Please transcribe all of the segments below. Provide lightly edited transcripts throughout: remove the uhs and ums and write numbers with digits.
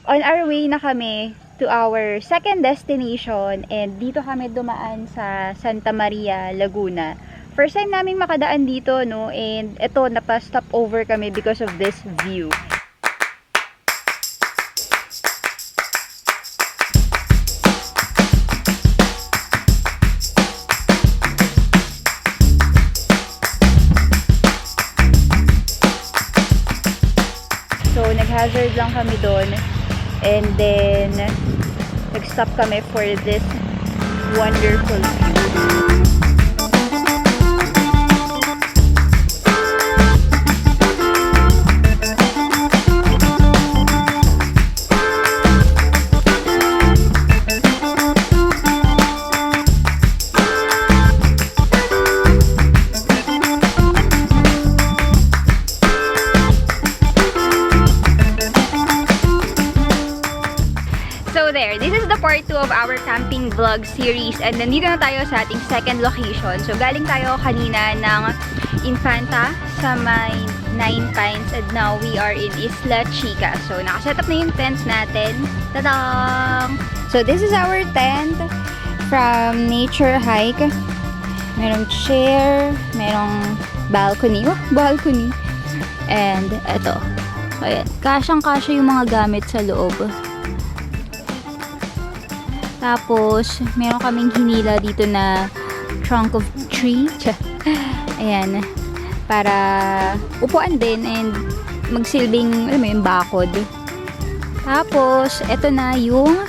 On our way na kami to our second destination, and dito kami dumaan sa Santa Maria, Laguna. First time naming makadaan dito, no? And ito, napa-stop over kami because of this view. So, nag-hazard lang kami doon. And then, nag-stop kami for this wonderful view. So there, this is the part 2 of our camping vlog series, and nandito na tayo sa ating second location. So galing tayo kanina ng Infanta sa may 9 Pines, and now we are in Isla Chica. So nakaset up na yung tent natin. Tadang! So this is our tent from Nature Hike. Merong chair, merong balcony. Oh, balcony! And eto. Ayan, kasyang-kasya yung mga gamit sa loob. Tapos, meron kaming hinila dito na trunk of tree. Ayan. Para upuan din and magsilbing, alam mo yung bakod. Tapos, eto na yung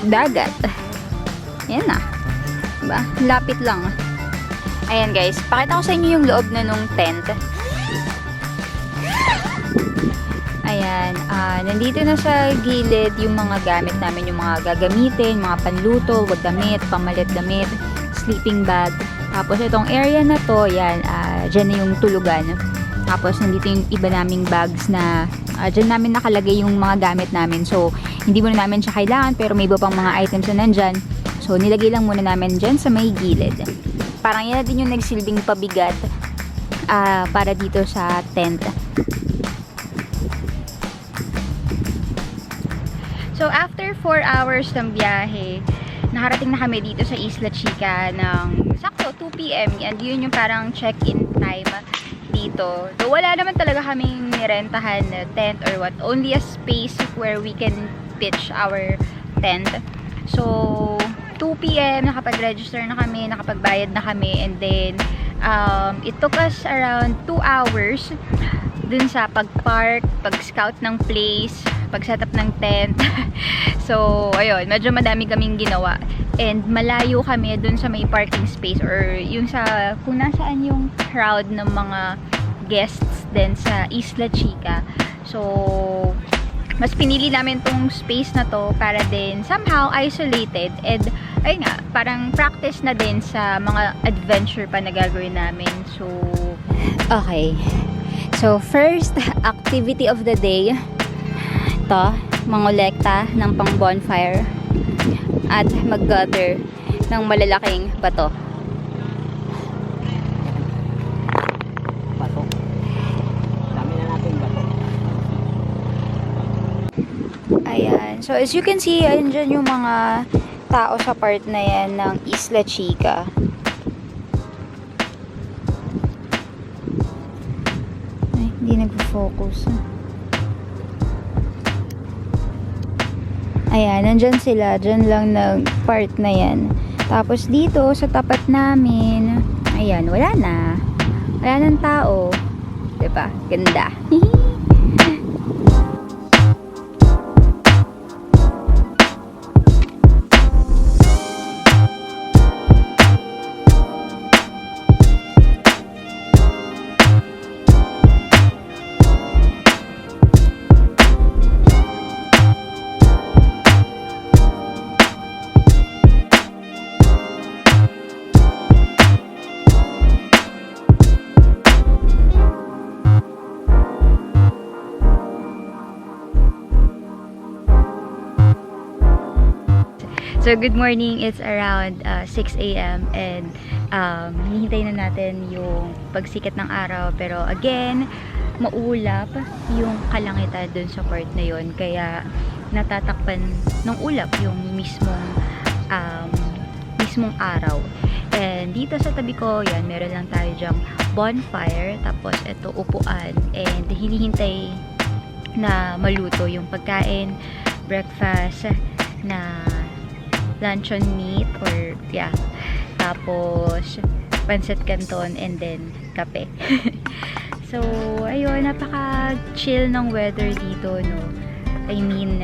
dagat. Ayan na. Diba? Lapit lang. Ayan guys. Pakita ko sa inyo yung loob na nung tent. Ayan, nandito na sa gilid yung mga gamit namin, yung mga gagamitin, mga panluto, damit, pamalit damit, sleeping bag. Tapos itong area na to, yan, dyan na yung tulugan. Tapos nandito yung iba naming bags na dyan namin nakalagay yung mga gamit namin. So, hindi muna namin siya kailangan, pero may iba pang mga items na nandyan. So, nilagay lang muna namin dyan sa may gilid. Parang yan na din yung nagsilbing pabigat para dito sa tent. So, after 4 hours ng biyahe, nakarating na kami dito sa Isla Chica ng sakto 2 PM. And yun yung parang check-in time dito. So, wala naman talaga kaming nirentahan na tent or what. Only a space where we can pitch our tent. So, 2 PM, nakapag-register na kami, nakapagbayad na kami. And then, it took us around 2 hours dun sa pag-park, pag-scout ng place, pag-setup ng tent. So, ayun, medyo madami kaming ginawa. And malayo kami dun sa may parking space or yung sa, kung nasaan yung crowd ng mga guests din sa Isla Chica. So, mas pinili namin tong space na to para din somehow isolated and ayun nga, parang practice na din sa mga adventure pa na gagawin namin. So, okay. So, first activity of the day, ito, mangolekta ng pang bonfire at mag-gather ng malalaking bato. Dami na natin bato. Ayan. So, as you can see, andyan yung mga tao sa part na yan ng Isla Chica. Ay, hindi nag-focus. Ayan, nandyan sila. Dyan lang nag-part na yan. Tapos dito, sa tapat namin, ayan, wala na. Wala nang tao. Diba? Ganda. So, good morning. It's around 6 AM and hinihintay na natin yung pagsikat ng araw. Pero again, maulap yung kalangitan dun sa part na yon, kaya natatakpan ng ulap yung mismong araw. And dito sa tabi ko, yan, meron lang tayo dyang bonfire, tapos ito upuan, and hinihintay na maluto yung pagkain, breakfast na luncheon meat or yeah, tapos pancit canton, and then kape. So ayun, napaka chill ng weather dito, no. I mean,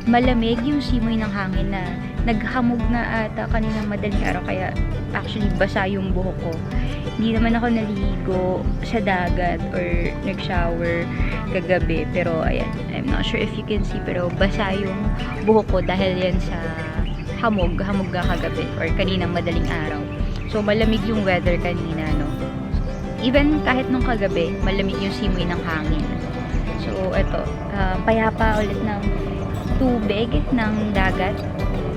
malamig yung simoy ng hangin na naghamog na ata kaninang madaling araw, kaya actually basa yung buhok ko. Hindi naman ako naligo sa dagat or nag-shower kagabi, pero ayan, I'm not sure if you can see, pero basa yung buhok ko dahil yan sa hamog nga kagabi or kaninang madaling araw. So malamig yung weather kanina, no. Even kahit nung kagabi, malamig yung simoy ng hangin. So eto, payapa ulit ng tubig ng dagat.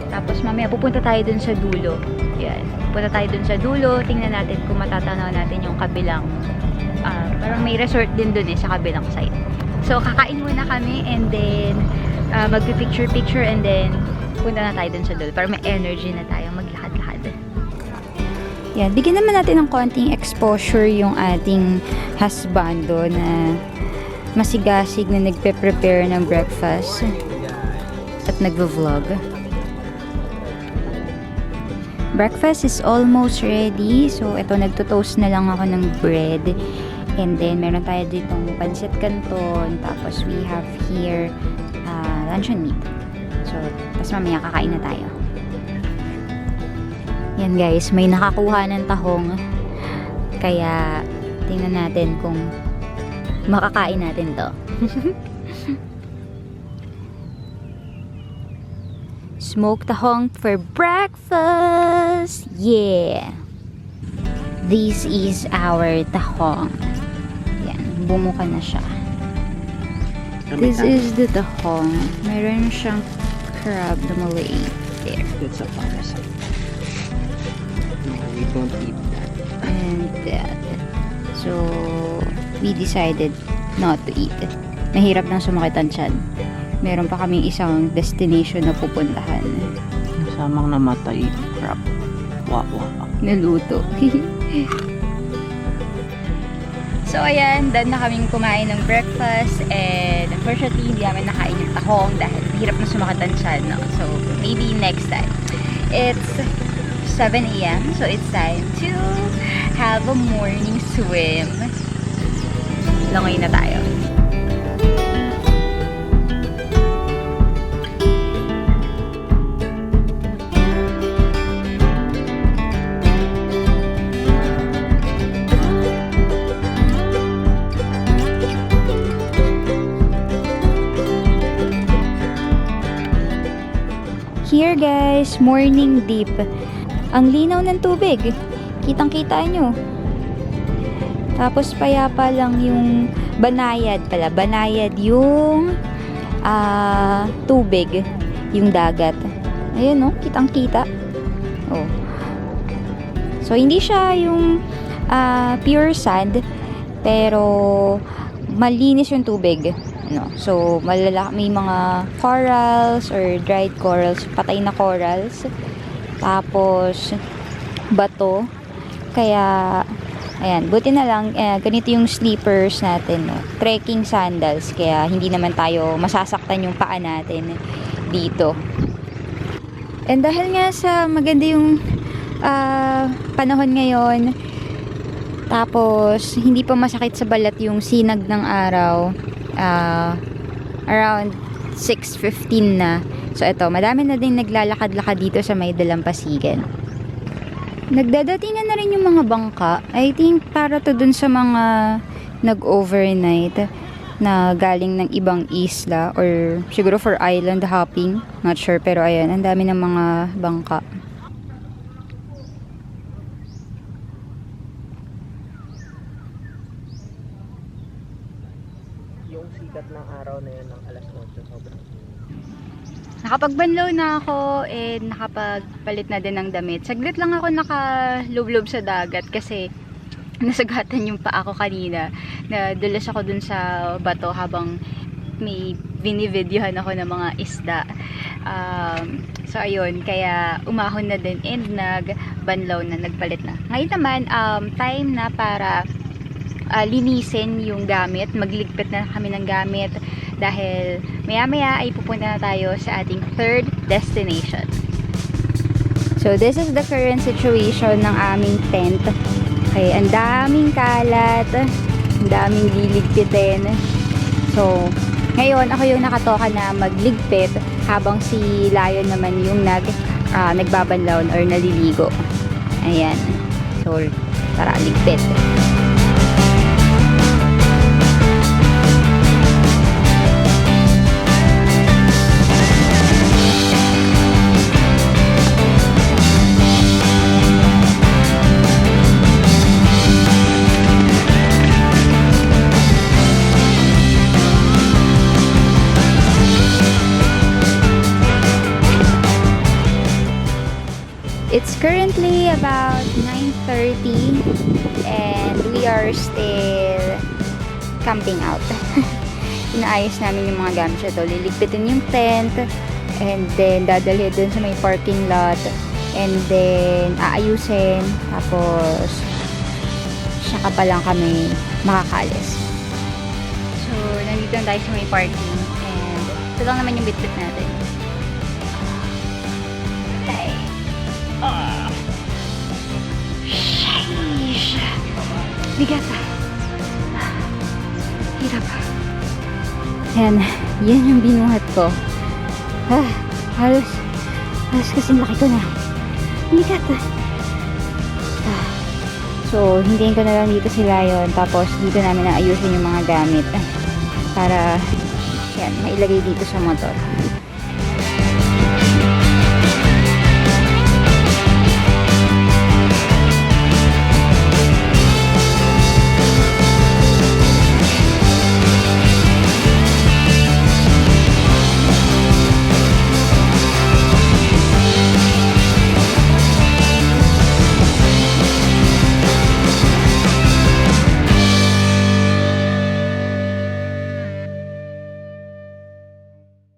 Tapos mamaya pupunta tayo dun sa dulo. Yan. Pupunta tayo dun sa dulo. Tingnan natin kung matatanaw natin yung kabilang parang may resort din dun sa kabilang side. So kakain muna kami, and then magpipicture and then punta na tayo dun sa dulo para may energy na tayo maglakad-lakad. Yan. Bigyan naman natin ng konting exposure yung ating husbando na masigasig na nagpe-prepare ng breakfast at nagvo-vlog. Breakfast is almost ready. So, ito, nagto-toast na lang ako ng bread. And then, meron tayo ditong pancit canton. Tapos, we have here luncheon meat. So, tapos mamaya kakain na tayo. Yan guys, may nakakuha ng tahong. Kaya, tingnan natin kung makakain natin to. Smoked tahong for breakfast. Yeah. This is our tahong. Yan, bumuka na siya. This is the tahong. Meron siyang crab na maliit there. That's a parasite. No, we don't eat that. And that. So, we decided not to eat it. Mahirap nang sumakit ang tiyan. Meron pa kaming isang destination na pupuntahan. Samang namatay. Crap. Wawa. Naluto. So, ayan. Done na kaming kumain ng breakfast. And unfortunately, hindi namin nakain yung tahong dahil mahirap na sumakit ang tiyan. No? So, maybe next time. It's 7 a.m. So, it's time to have a morning swim. Langoy na tayo. Here guys, morning dip. Ang linaw ng tubig. Kitang-kita nyo. Tapos payapa lang yung banayad pala. Banayad yung tubig. Yung dagat. Ayan no, kitang-kita. Oh. So hindi siya yung pure sand, pero malinis yung tubig. No. So, may mga corals or dried corals, patay na corals. Tapos, bato. Kaya, ayan, buti na lang, ganito yung slippers natin, no? Trekking sandals. Kaya, hindi naman tayo masasaktan yung paa natin dito. And dahil nga sa maganda yung panahon ngayon, tapos, hindi pa masakit sa balat yung sinag ng araw, around 6:15 na. So ito, madami na din naglalakad-lakad dito sa may dalampasigan. Nagdadatingan na rin yung mga bangka. I think para to dun sa mga nag-overnight na galing ng ibang isla or siguro for island hopping. Not sure, pero ayan, ang dami ng mga bangka. Yung sikat ng araw na yun ng alas 8, sobrang Nakapagbanlaw na ako and nakapagpalit na din ng damit. Saglit lang ako nakalublob sa dagat kasi nasagatan yung paa ko kanina. Nadulas ako dun sa bato habang may binivideohan ako ng mga isda. So ayun, kaya umahon na din and nagbanlaw na, nagpalit na. Ngayon naman, time na para linisin yung gamit. Magligpit na kami ng gamit dahil maya-maya ay pupunta na tayo sa ating third destination. So this is the current situation ng aming tent. Okay, ang daming kalat, ang daming liligpitin. So, ngayon ako yung nakatoka na magligpit habang si Lion naman yung nagbabanlaw or naliligo. Ayan. So, tara, ligpit. It's currently about 9:30 and we are still camping out. Inaayos namin yung mga gamit ito. Liligpitin yung tent and then dadalhin dun sa may parking lot and then aayusin tapos saka pa lang kami makakalis. So, nandito na tayo sa may parking and ito lang naman yung bitbit natin. Sheesh. Bigat. Hirap. Yan yung binuhat ko. Halos kasing laki ko na. Bigat. So, hintayin ko na lang dito si Lion. Tapos, dito namin naayusin yung mga gamit. Para, yan, mailagay dito sa motor.